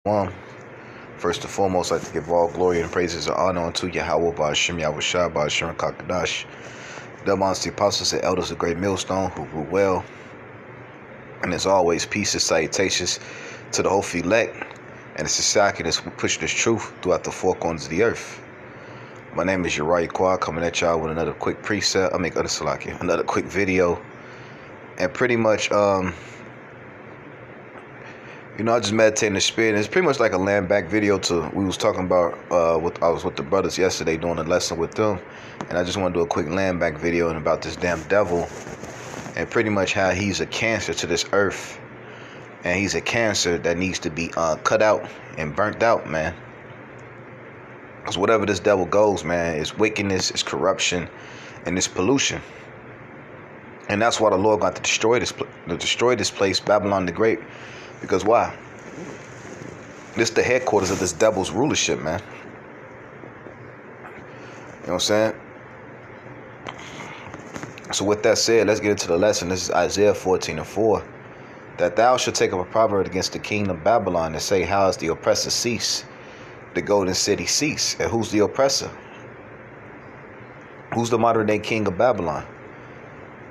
One, first and foremost, I'd like to give all glory and praises and honor unto Yahweh Ba'ashem Yahushua Ba'ashem Kakadash, the amongst the apostles and elders of Great Millstone who rule well. And as always, peace and salutations to the whole elect and the society that's pushing this truth throughout the four corners of the earth. My name is Uriah Quad, coming at y'all with another quick precept. Another quick video. And pretty much, I just meditate in the spirit. It's pretty much like a land back video to we was talking about. I was with the brothers yesterday doing a lesson with them, and I just want to do a quick land back video and about this damn devil, and pretty much how he's a cancer to this earth, and he's a cancer that needs to be cut out and burnt out, man. Because whatever this devil goes, man, is wickedness, is corruption, and it's pollution. And that's why the Lord got to destroy this place, Babylon the Great. Because why? This the headquarters of this devil's rulership, man. You know what I'm saying? So with that said, let's get into the lesson. This is Isaiah 14:4. That thou shalt take up a proverb against the king of Babylon and say, how is the oppressor cease? The golden city cease. And who's the oppressor? Who's the modern day king of Babylon?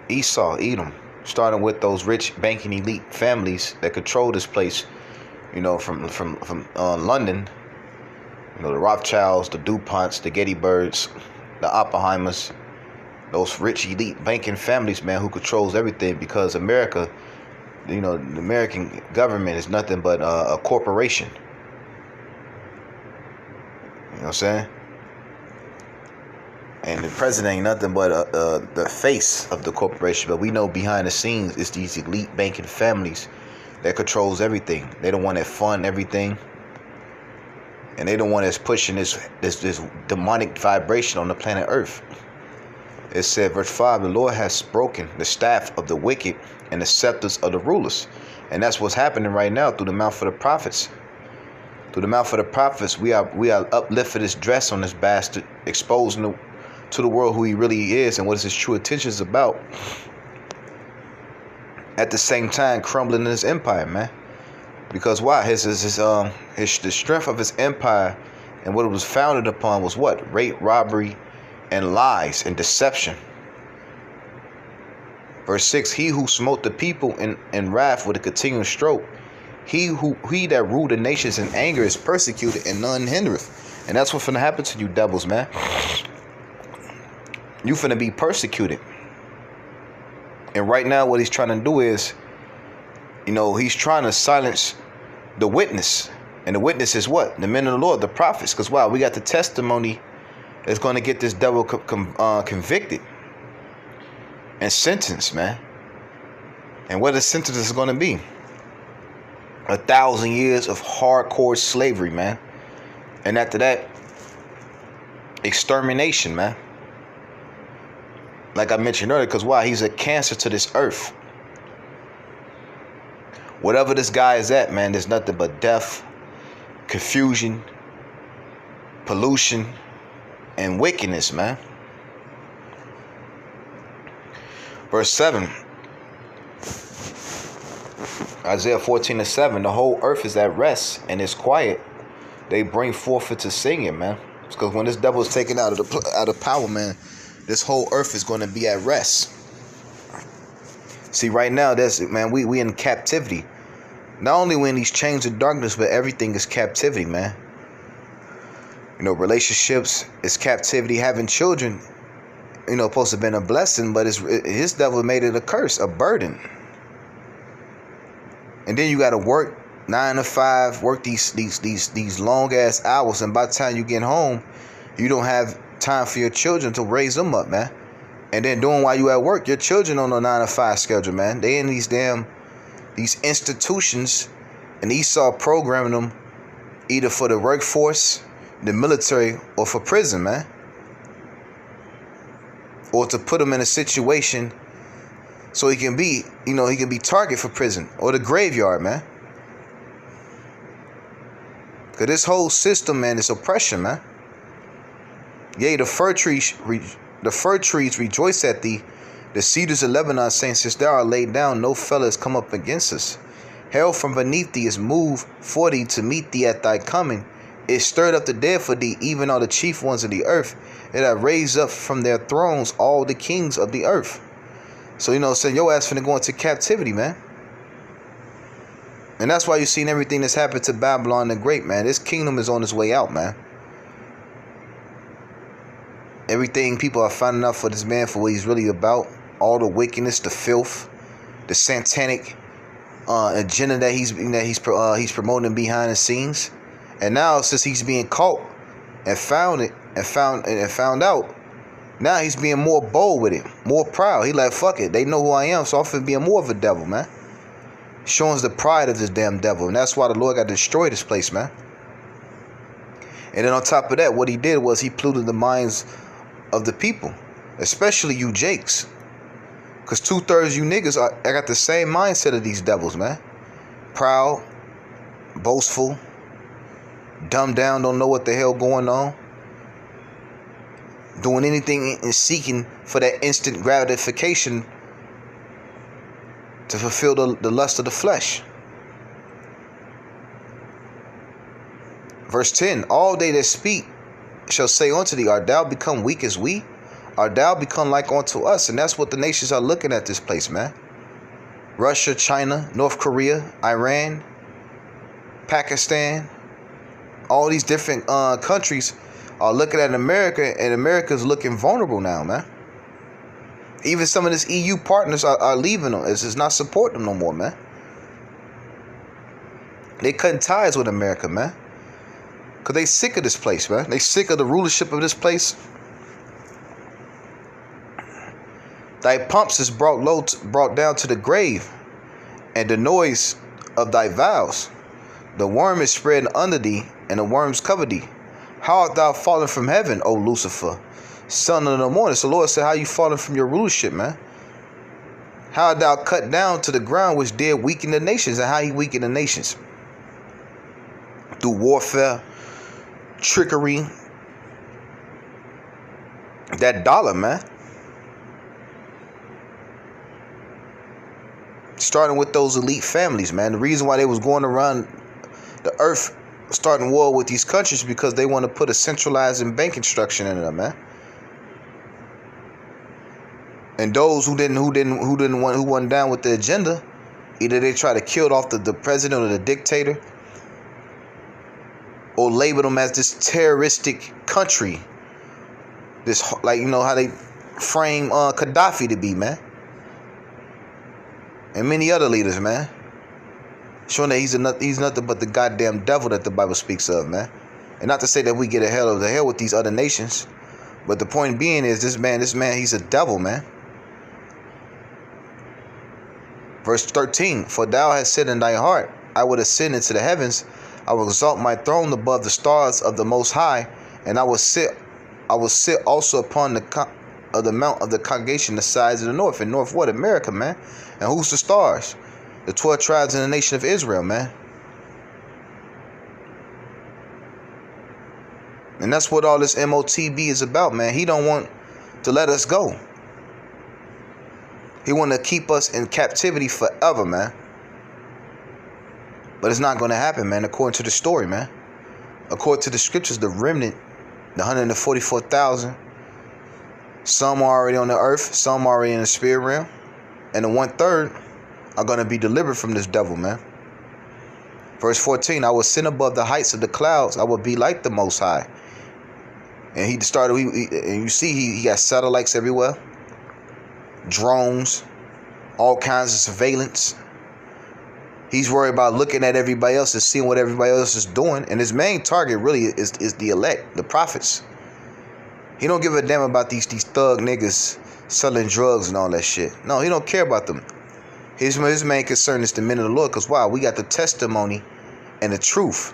Esau, Edom. Starting with those rich banking elite families that control this place, from London, the Rothschilds, the DuPonts, the Gettysburgs, the Oppenheimers, those rich elite banking families, man, who controls everything, because America, the American government is nothing but a corporation. You know what I'm saying? And the president ain't nothing but the face of the corporation. But we know behind the scenes it's these elite banking families that controls everything. They don't want to fund everything. And they don't want us pushing this demonic vibration on the planet Earth. It said, verse 5, the Lord has broken the staff of the wicked and the scepters of the rulers. And that's what's happening right now through the mouth of the prophets. Through the mouth of the prophets, we are uplifting this dress on this bastard, exposing to the world who he really is and what his true intentions about. At the same time, crumbling his empire, man. Because why? The strength of his empire and what it was founded upon was what? Rape, robbery, and lies and deception. Verse 6: he who smote the people in wrath with a continual stroke, he that ruled the nations in anger is persecuted and none hindereth. And that's what's finna happen to you devils, man. You finna be persecuted. And right now what he's trying to do is, he's trying to silence the witness. And the witness is what? The men of the Lord, the prophets. Because wow, we got the testimony that's going to get this devil convicted and sentenced, man. And what the sentence is going to be? 1,000 years of hardcore slavery, man. And after that, extermination, man. Like I mentioned earlier, because why? He's a cancer to this earth. Whatever this guy is at, man, there's nothing but death, confusion, pollution, and wickedness, man. Verse 7. Isaiah 14:7. The whole earth is at rest and is quiet. They bring forth into singing, man. Because when this devil is taken out of power, man, this whole earth is going to be at rest. See, right now, we in captivity. Not only we in these chains of darkness, but everything is captivity, man. Relationships is captivity. Having children, supposed to have been a blessing, but his devil made it a curse, a burden. And then you got to work 9 to 5, work these long ass hours, and by the time you get home, you don't have time for your children to raise them up, man. And then doing while you at work, your children on a 9 to 5 schedule, man. They in these institutions, and Esau programming them either for the workforce, the military, or for prison, man. Or to put them in a situation so he can be target for prison or the graveyard, man. Because this whole system, man, is oppression, man. Yea, the fir trees rejoice at thee. The cedars of Lebanon saying, since thou art laid down, no fellow has come up against us. Hell from beneath thee is moved for thee to meet thee at thy coming. It stirred up the dead for thee, even all the chief ones of the earth. It hath raised up from their thrones all the kings of the earth. So, saying your ass finna go into captivity, man. And that's why you've seen everything that's happened to Babylon the Great, man. This kingdom is on its way out, man. Everything people are finding out for this man, for what he's really about. All the wickedness, the filth, the satanic agenda that he's promoting behind the scenes. And now, since he's being caught and found out, now he's being more bold with it, more proud. He like, fuck it, they know who I am, so I'm finna be more of a devil, man. Showing us the pride of this damn devil, and that's why the Lord got to destroy this place, man. And then on top of that, what he did was he polluted the minds of the people, especially you Jakes, because 2/3 of you niggas I got the same mindset of these devils, man. Proud, boastful, dumbed down, don't know what the hell going on, doing anything and seeking for that instant gratification to fulfill the lust of the flesh. Verse 10, all they that speak shall say unto thee, art thou become weak as we? Art thou become like unto us? And that's what the nations are looking at this place, man. Russia, China, North Korea, Iran, Pakistan, all these different countries are looking at America, and America's looking vulnerable now, man. Even some of these EU partners are leaving them. It's not supporting them no more, man. They cutting ties with America, man. Because they sick of this place, man. They sick of the rulership of this place. Thy pumps is brought down to the grave, and the noise of thy vows. The worm is spread under thee, and the worms cover thee. How art thou fallen from heaven, O Lucifer, son of the morning? So the Lord said, how you fallen from your rulership, man? How art thou cut down to the ground, which did weaken the nations? And how he weakened the nations? Through warfare, trickery, that dollar, man. Starting with those elite families, man. The reason why they was going around the earth starting war with these countries because they want to put a centralizing banking structure in them, man. And those who wasn't down with the agenda, either they try to kill off the president or the dictator, or label them as this terroristic country. This, like, how they frame Gaddafi to be, man. And many other leaders, man. Showing that he's nothing but the goddamn devil that the Bible speaks of, man. And not to say that we get the hell with these other nations, but the point being is this man, he's a devil, man. Verse 13, for thou hast said in thy heart, I would ascend into the heavens, I will exalt my throne above the stars of the Most High, and I will sit also upon the mount of the congregation, the sides of the north. And north what? America, man. And who's the stars? The 12 tribes in the nation of Israel, man. And that's what all this MOTB is about, man. He don't want to let us go. He want to keep us in captivity forever, man. But it's not going to happen, man, according to the story, man. According to the scriptures, the remnant, the 144,000, some are already on the earth, some are already in the spirit realm, and the 1/3 are going to be delivered from this devil, man. Verse 14, I will send above the heights of the clouds, I will be like the Most High. And and you see he got satellites everywhere, drones, all kinds of surveillance. He's worried about looking at everybody else and seeing what everybody else is doing. And his main target really is the elect, the prophets. He don't give a damn about these thug niggas selling drugs and all that shit. No, he don't care about them. His main concern is the men of the Lord. Because why? We got the testimony and the truth.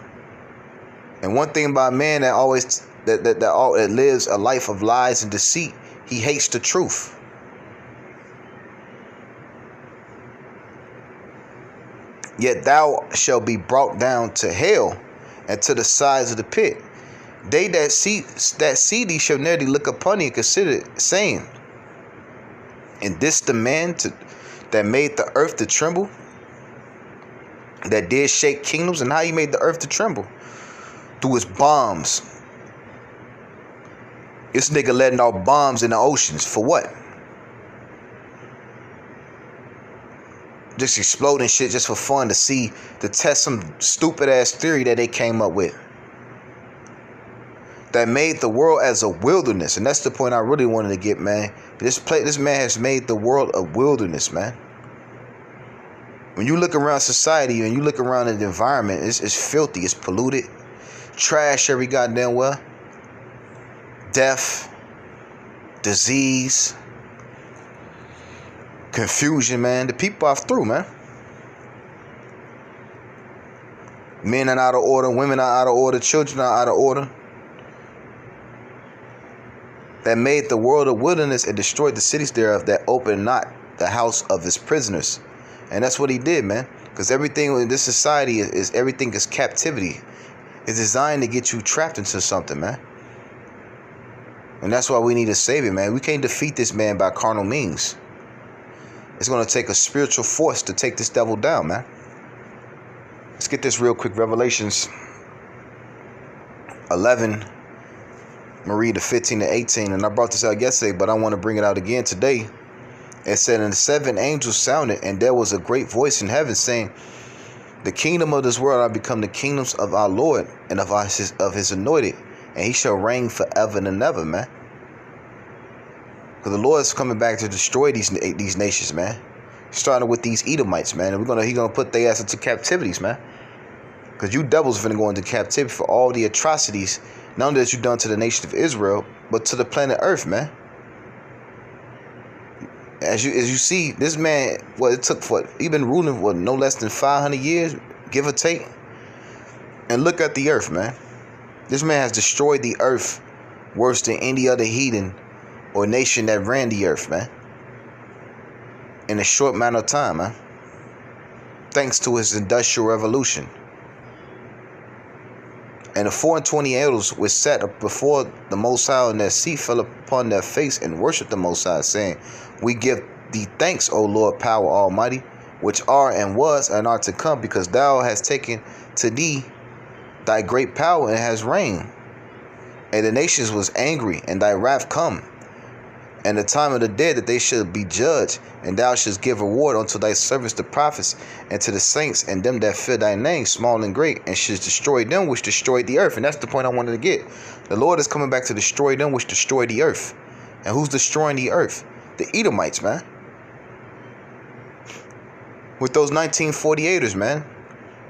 And one thing about man that always that lives a life of lies and deceit, he hates the truth. Yet thou shalt be brought down to hell and to the sides of the pit. They that see thee shall nearly look upon thee and consider it, saying, and this the man that made the earth to tremble? that did shake kingdoms, and how he made the earth to tremble through his bombs. This nigga letting off bombs in the oceans. For what? Just exploding shit just for fun, to test some stupid ass theory that they came up with. That made the world as a wilderness. And that's the point I really wanted to get, man. This man has made the world a wilderness, man. When you look around society and you look around the environment, it's filthy, it's polluted, trash every goddamn well. Death, disease, confusion, man. The people are through, man. Men are out of order, women are out of order, children are out of order. That made the world a wilderness and destroyed the cities thereof, that opened not the house of his prisoners. And that's what he did, man. Because everything in this society everything is captivity. It's designed to get you trapped into something, man. And that's why we need a savior, man. We can't defeat this man by carnal means. It's going to take a spiritual force to take this devil down, man. Let's get this real quick. Revelations 11, Marita 15 to 18. And I brought this out yesterday, but I want to bring it out again today. It said, and the 7 angels sounded, and there was a great voice in heaven saying, the kingdom of this world are become the kingdoms of our Lord and of his anointed, and he shall reign forever and ever, man. Because the Lord is coming back to destroy these nations, man. Starting with these Edomites, man. And he's gonna put their ass into captivities, man. Because you devils are finna go into captivity for all the atrocities, not only that you've done to the nation of Israel, but to the planet Earth, man. As you see, this man, it took he been ruling for no less than 500 years, give or take. And look at the earth, man. This man has destroyed the earth worse than any other heathen or nation that ran the earth, man. In a short amount of time, man. Thanks to his industrial revolution. And the 4 and 20 elders which sat up before the Most High, and their seat fell upon their face and worshipped the Most High, saying, we give thee thanks, O Lord, power almighty, which are and was and are to come, because thou hast taken to thee thy great power and hast reigned. And the nations was angry, and thy wrath come, and the time of the dead that they should be judged, and thou shouldst give reward unto thy servants the prophets, and to the saints and them that fear thy name, small and great, and shouldst destroy them which destroyed the earth. And that's the point I wanted to get. The Lord is coming back to destroy them which destroyed the earth. And who's destroying the earth? The Edomites, man. With those 1948ers, man.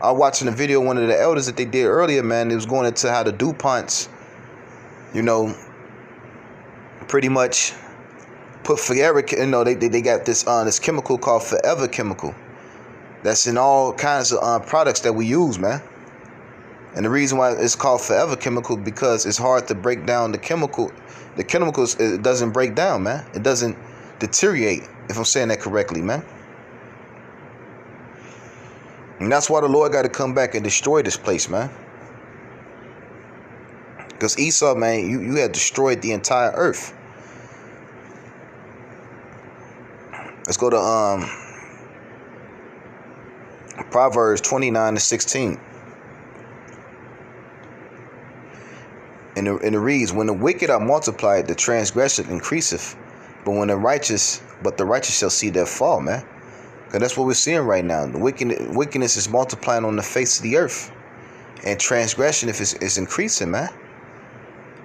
I was watching a video of one of the elders that they did earlier, man. It was going into how the DuPonts, pretty much put forever, they got this chemical called Forever Chemical. That's in all kinds of products that we use, man. And the reason why it's called Forever Chemical, because it's hard to break down the chemical. The chemicals, it doesn't break down, man. It doesn't deteriorate, if I'm saying that correctly, man. And that's why the Lord got to come back and destroy this place, man. Because Esau, man, you had destroyed the entire earth. Let's go to Proverbs 29 to 16. And it reads, when the wicked are multiplied, the transgression increaseth. But the righteous shall see their fall, man. Because that's what we're seeing right now. The wickedness is multiplying on the face of the earth. And transgression is increasing, man.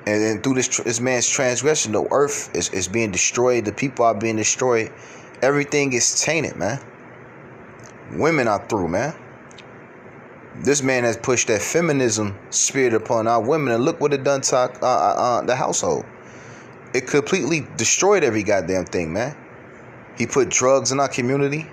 And then through this man's transgression, the earth is being destroyed. The people are being destroyed. Everything is tainted, man. Women are through, man. This man has pushed that feminism spirit upon our women, and look what it done to the household. It completely destroyed every goddamn thing, man. He put drugs in our community.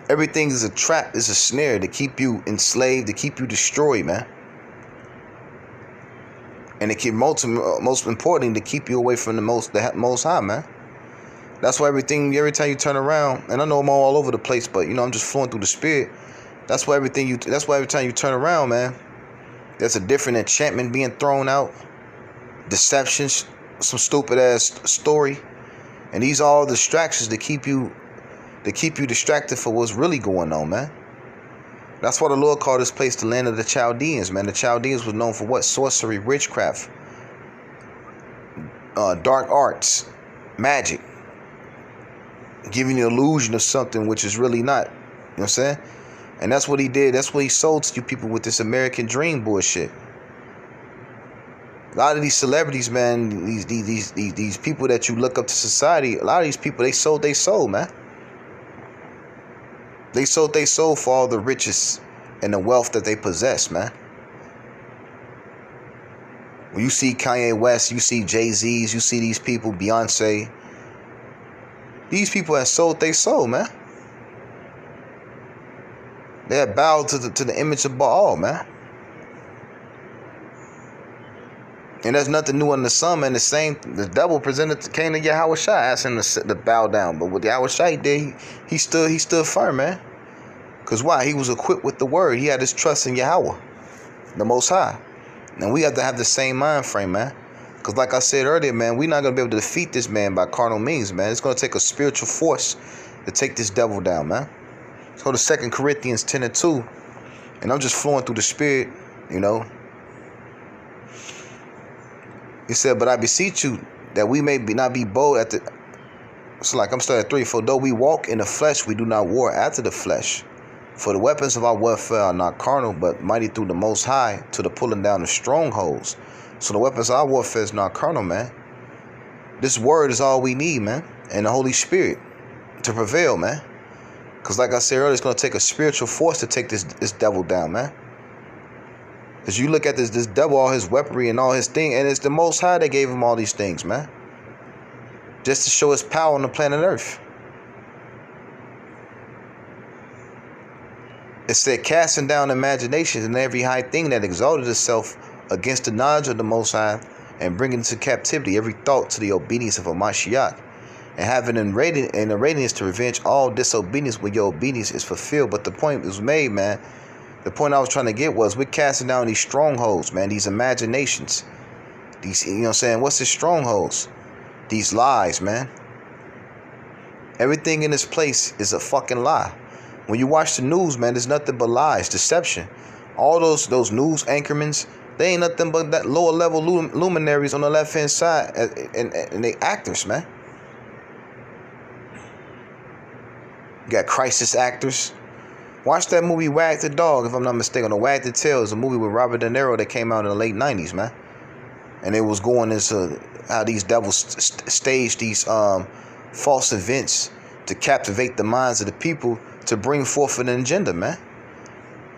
Everything is a trap, is a snare to keep you enslaved, to keep you destroyed, man. And it keep most importantly, to keep you away from the most high, man. That's why every time you turn around, and I know I'm all over the place, but I'm just flowing through the spirit. That's why every time you turn around, man, there's a different enchantment being thrown out, deceptions, some stupid ass story, And these are all distractions to keep you distracted for what's really going on, man. That's why the Lord called this place the land of the Chaldeans, man. The Chaldeans was known for what? Sorcery, witchcraft, dark arts, magic, giving you the illusion of something which is really not. You know what I'm saying? And that's what he did. That's what he sold to you people with this American dream bullshit. A lot of these celebrities, man, these people that you look up to society, a lot of these people, they sold their soul, man. They sold their soul for all the riches and the wealth that they possess, man. When you see Kanye West, you see Jay-Z's, you see these people, Beyonce. These people have sold their soul, man. They have bowed to the image of Baal, man. And there's nothing new under the sun, man. The devil came to Yahweh Shai, asking him to bow down. But what Yahweh Shai did, he stood firm, man. Because why? He was equipped with the word. He had his trust in Yahweh, the Most High. And we have to have the same mind frame, man. Because like I said earlier, man, we're not going to be able to defeat this man by carnal means, man. It's going to take a spiritual force to take this devil down, man. Let's go to 2 Corinthians 10:2. And I'm just flowing through the spirit, you know. He said, but I beseech you that we may not be bold at the... So like I'm starting at 3. For though we walk in the flesh, we do not war after the flesh. For the weapons of our warfare are not carnal, but mighty through the Most High to the pulling down of strongholds. So the weapons of our warfare is not carnal, man. This word is all we need, man. And the Holy Spirit to prevail, man. Because like I said earlier, it's going to take a spiritual force to take this devil down, man. Because you look at this devil, all his weaponry and all his thing, and it's the Most High that gave him all these things, man. Just to show his power on the planet Earth. It said, casting down imaginations and every high thing that exalted itself against the knowledge of the Most High, and bringing into captivity every thought to the obedience of a Mashiach, and having in readiness to revenge all disobedience when your obedience is fulfilled. But the point was made, man. The point I was trying to get was we're casting down these strongholds, man, these imaginations. These, you know what I'm saying? What's the strongholds? These lies, man. Everything in this place is a fucking lie. When you watch the news, man, there's nothing but lies, deception. All those news anchormans, they ain't nothing but that lower level luminaries on the left hand side, and they actors, man. You got crisis actors. Watch that movie Wag the Dog, if I'm not mistaken. Or Wag the Tail is a movie with Robert De Niro that came out in the late 90s, man. And it was going into how these devils staged these false events to captivate the minds of the people to bring forth an agenda, man.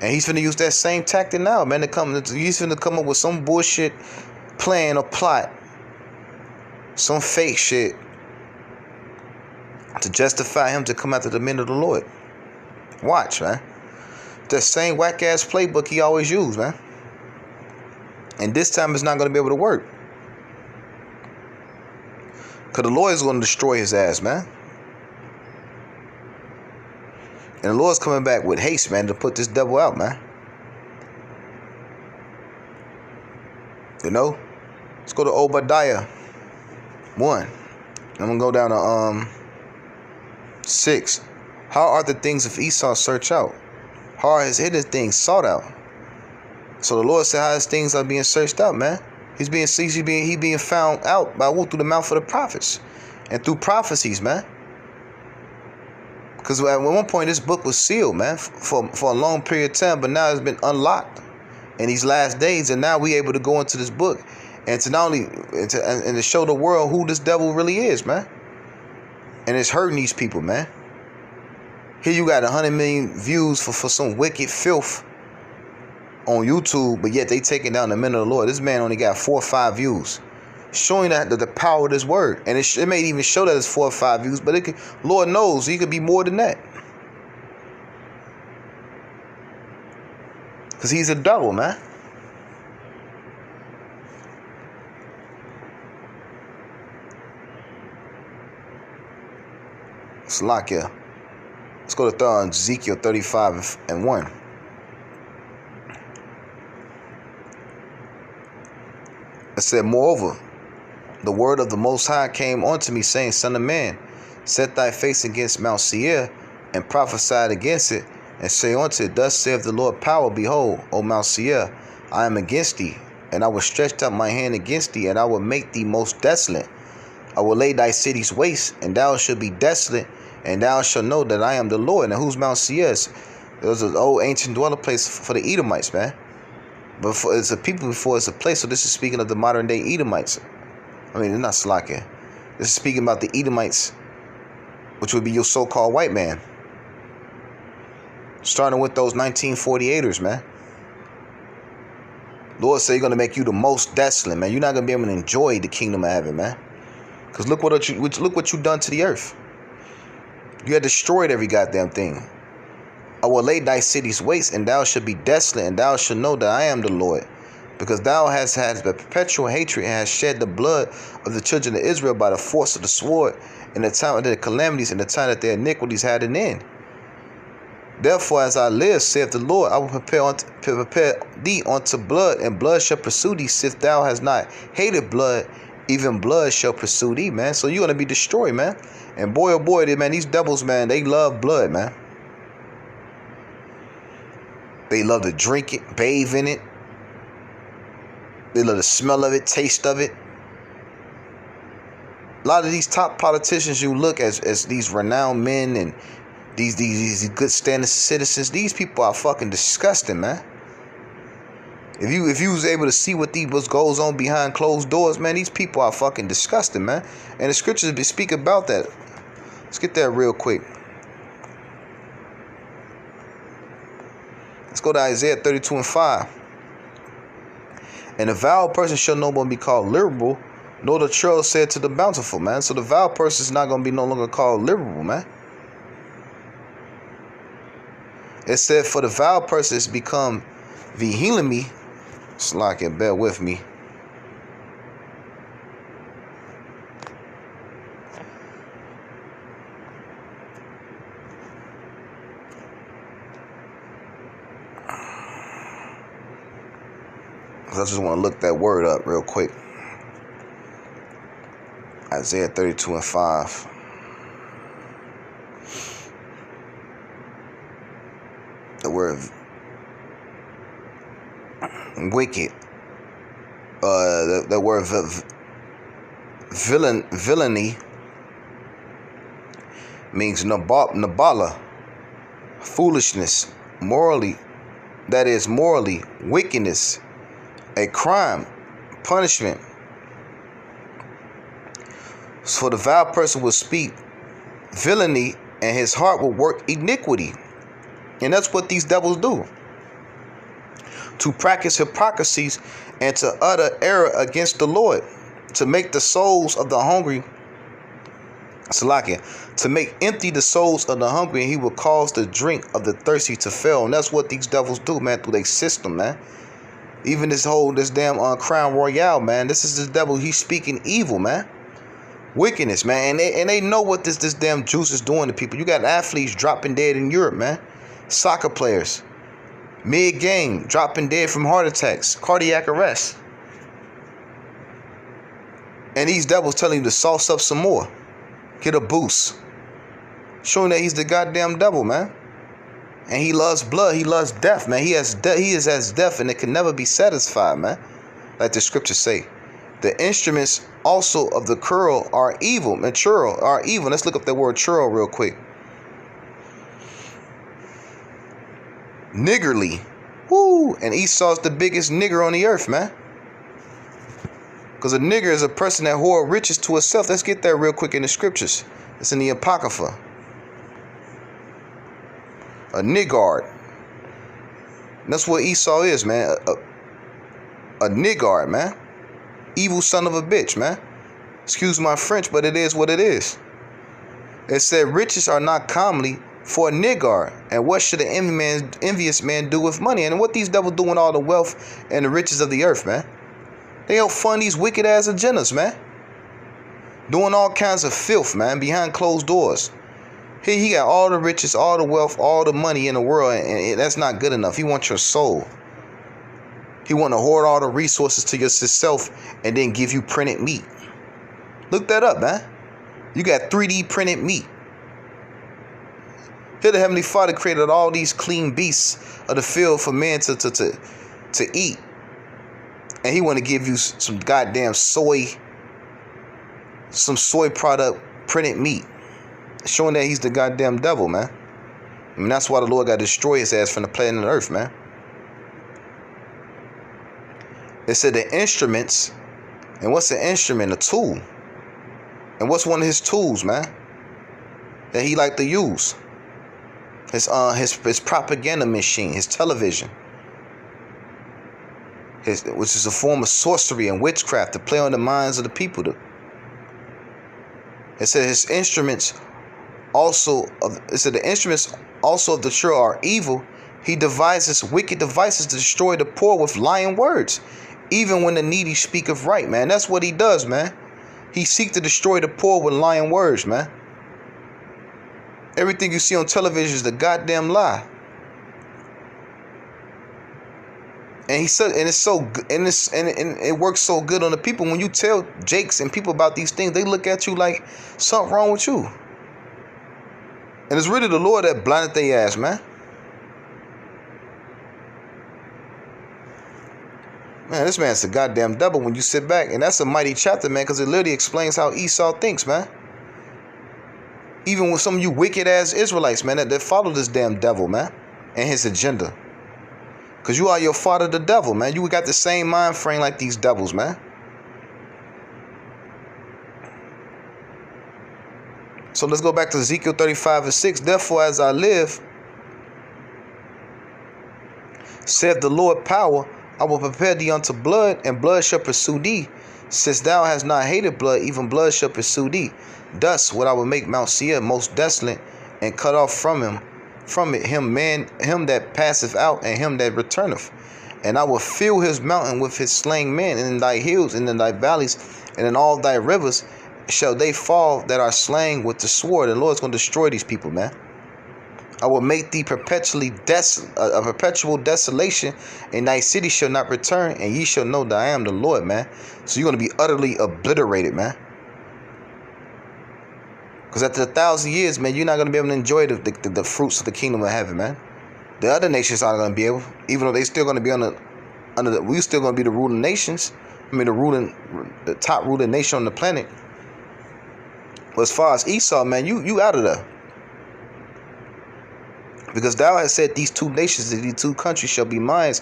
And he's finna use that same tactic now, man. He's finna come up with some bullshit plan or plot, some fake shit to justify him to come after the men of the Lord. Watch, man. That same whack-ass playbook he always used, man. And this time it's not going to be able to work. Because the Lord is going to destroy his ass, man. And the Lord's coming back with haste, man, to put this devil out, man. You know? Let's go to Obadiah 1. I'm going to go down to 6. How are the things of Esau searched out? How are his hidden things sought out? So the Lord said how his things are being searched out, man. He's being found out by who? Through the mouth of the prophets. And through prophecies, man. Because at one point this book was sealed, man, for a long period of time, but now it's been unlocked in these last days, and now we able to go into this book and to not only and to show the world who this devil really is, man. And it's hurting these people, man. Here you got 100 million views for some wicked filth on YouTube, but yet they taking down the men of the Lord. This man only got 4 or 5 views, showing that the power of this word. And it may even show that it's 4 or 5 views, but it could, Lord knows, he could be more than that. Because he's a devil, man. Slakia. Let's go to Ezekiel 35:1. It said, moreover, the word of the Most High came unto me, saying, Son of man, set thy face against Mount Seir, and prophesied against it, and say unto it, Thus saith the Lord power, Behold, O Mount Seir, I am against thee, and I will stretch out my hand against thee, and I will make thee most desolate. I will lay thy cities waste, and thou shalt be desolate, and thou shalt know that I am the Lord. And who's Mount Seir? It was an old ancient dwelling place for the Edomites, man. But it's a people before it's a place, so this is speaking of the modern day Edomites. I mean, it's not Slakia. This is speaking about the Edomites, which would be your so-called white man. Starting with those 1948ers, man. Lord said, you're going to make you the most desolate, man. You're not going to be able to enjoy the kingdom of heaven, man. Because look what you done to the earth. You had destroyed every goddamn thing. I will lay thy cities waste, and thou shalt be desolate, and thou shalt know that I am the Lord. Because thou hast had the perpetual hatred, and hast shed the blood of the children of Israel by the force of the sword, in the time of their calamities, and the time that their iniquities had an end. Therefore, as I live, saith the Lord, I will prepare thee unto blood, and blood shall pursue thee. If thou hast not hated blood, even blood shall pursue thee, man. So you're going to be destroyed, man. And boy, oh boy, man, these devils, man, they love blood, man. They love to drink it, bathe in it. They love the smell of it, taste of it. A lot of these top politicians you look as these renowned men and these good standing citizens, these people are fucking disgusting, man. If you was able to see what goes on behind closed doors, man, these people are fucking disgusting, man. And the scriptures speak about that. Let's get that real quick. Let's go to Isaiah 32:5. And the vile person shall no more be called liberal, nor the churl said to the bountiful, man. So the vile person is not going to be no longer called liberal, man. It said, for the vile person has become vehemely. Slack it, bear with me. I just want to look that word up real quick. Isaiah 32:5. The word wicked. The word villainy means nabala, foolishness, morally, that is morally, wickedness, a crime, punishment. So the vile person will speak villainy, and his heart will work iniquity. And that's what these devils do. To practice hypocrisies and to utter error against the Lord. To make the souls of the hungry, to make empty the souls of the hungry, and he will cause the drink of the thirsty to fail. And that's what these devils do, man, through their system, man. Even this damn Crown Royale, man. This is the devil. He's speaking evil, man. Wickedness, man. And they know what this damn juice is doing to people. You got athletes dropping dead in Europe, man. Soccer players, mid-game, dropping dead from heart attacks, cardiac arrest. And these devils telling you to sauce up some more. Get a boost. Showing that he's the goddamn devil, man. And he loves blood. He loves death, man. He is as death, and it can never be satisfied, man. Like the scriptures say. The instruments also of the churl are evil. And churl are evil. Let's look up that word churl real quick. Niggerly. Woo! And Esau's the biggest nigger on the earth, man. Because a nigger is a person that hoard riches to itself. Let's get that real quick in the scriptures. It's in the Apocrypha. A niggard. That's what Esau is, man. A niggard, man. Evil son of a bitch, man. Excuse my French, but it is what it is. It said riches are not commonly for a niggard. And what should an envious man do with money? And what these devils do with all the wealth and the riches of the earth, man? They help fund these wicked ass agendas, man. Doing all kinds of filth, man, behind closed doors. He got all the riches, all the wealth, all the money in the world, and that's not good enough. He wants your soul. He want to hoard all the resources to yourself and then give you printed meat. Look that up, man. You got 3D printed meat. Here the Heavenly Father created all these clean beasts of the field for man to eat. And he want to give you some goddamn soy product printed meat. Showing that he's the goddamn devil, man. I mean, that's why the Lord got to destroy his ass from the planet Earth, man. It said the instruments. And what's an instrument? A tool. And what's one of his tools, man? That he like to use? His propaganda machine, his television. Which is a form of sorcery and witchcraft to play on the minds of the people. It said his instruments the instruments also of the true are evil. He devises wicked devices to destroy the poor with lying words, even when the needy speak of right, man. That's what he does, man. He seeks to destroy the poor with lying words, man. Everything you see on television is the goddamn lie. And he said, and it's so, and it works so good on the people. When you tell Jakes and people about these things, they look at you like something wrong with you. And it's really the Lord that blinded their ass, man. Man, this man's the goddamn devil when you sit back. And that's a mighty chapter, man, because it literally explains how Esau thinks, man. Even with some of you wicked-ass Israelites, man, that follow this damn devil, man, and his agenda. Because you are your father, the devil, man. You got the same mind frame like these devils, man. So let's go back to Ezekiel 35:6. Therefore, as I live, saith the Lord power, I will prepare thee unto blood, and blood shall pursue thee. Since thou hast not hated blood, even blood shall pursue thee. Thus would I will make Mount Seir most desolate, and cut off from it him that passeth out, and him that returneth. And I will fill his mountain with his slain men, and in thy hills, and in thy valleys, and in all thy rivers shall they fall that are slain with the sword. And the Lord's going to destroy these people, man. I will make thee perpetually a perpetual desolation, and thy city shall not return, and ye shall know that I am the Lord, man. So you're going to be utterly obliterated, man. Because after 1,000 years, man, you're not going to be able to enjoy the fruits of the kingdom of heaven, man. The other nations aren't going to be able, even though they still going to be we're still going to be the ruling nations. I mean, the top ruling nation on the planet. But as far as Esau, man, you out of there. Because thou hast said these two nations, these two countries shall be mine,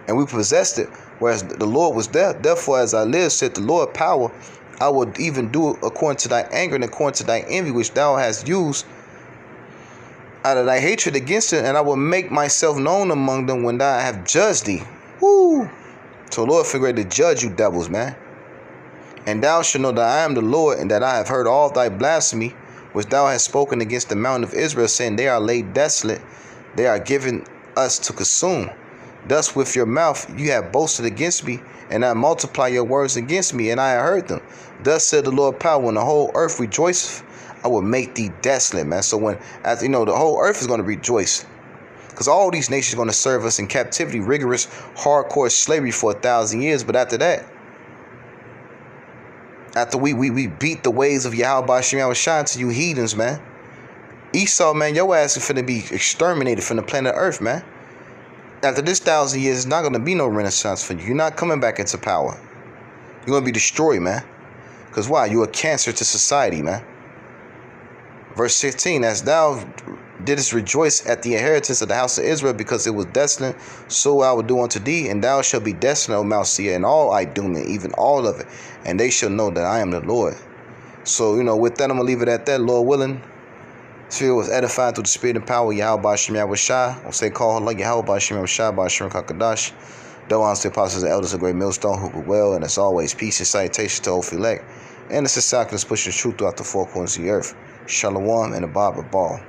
and we possessed it, whereas the Lord was there. Therefore, as I live, said the Lord power, I will even do according to thy anger and according to thy envy, which thou hast used out of thy hatred against it, and I will make myself known among them when thou have judged thee. Woo! So Lord, figure to judge you devils, man. And thou shalt know that I am the Lord, and that I have heard all thy blasphemy, which thou hast spoken against the mountain of Israel, saying, they are laid desolate, they are given us to consume. Thus with your mouth you have boasted against me, and I multiply your words against me, and I have heard them. Thus said the Lord power, when the whole earth rejoiceth, I will make thee desolate, man. So when, as you know, the whole earth is going to rejoice. Because all these nations are going to serve us in captivity, rigorous, hardcore slavery for 1,000 years. But after that, after we beat the ways of Yahweh Shem Yahushua to you heathens, man. Esau, man, your ass is finna be exterminated from the planet Earth, man. After this 1,000 years, it's not going to be no renaissance for you. You're not coming back into power. You're going to be destroyed, man. Because why? You're a cancer to society, man. Verse 15, as thou didst rejoice at the inheritance of the house of Israel, because it was desolate, so I will do unto thee, and thou shalt be desolate, O Mount Seir, and all Idumea, even all of it, and they shall know that I am the Lord. So, with that, I'm going to leave it at that, Lord willing. This video was edified through the spirit and power of Yahweh Shem Yahushua. I'll say, call like Yahweh Shem Yahushua, by Shem Kakadash. Though honest the apostles and elders of great millstone who were well, and as always, peace and salutation to Ophilek, and the society that's pushing truth throughout the four corners of the earth. Shalom and a Baba Ball.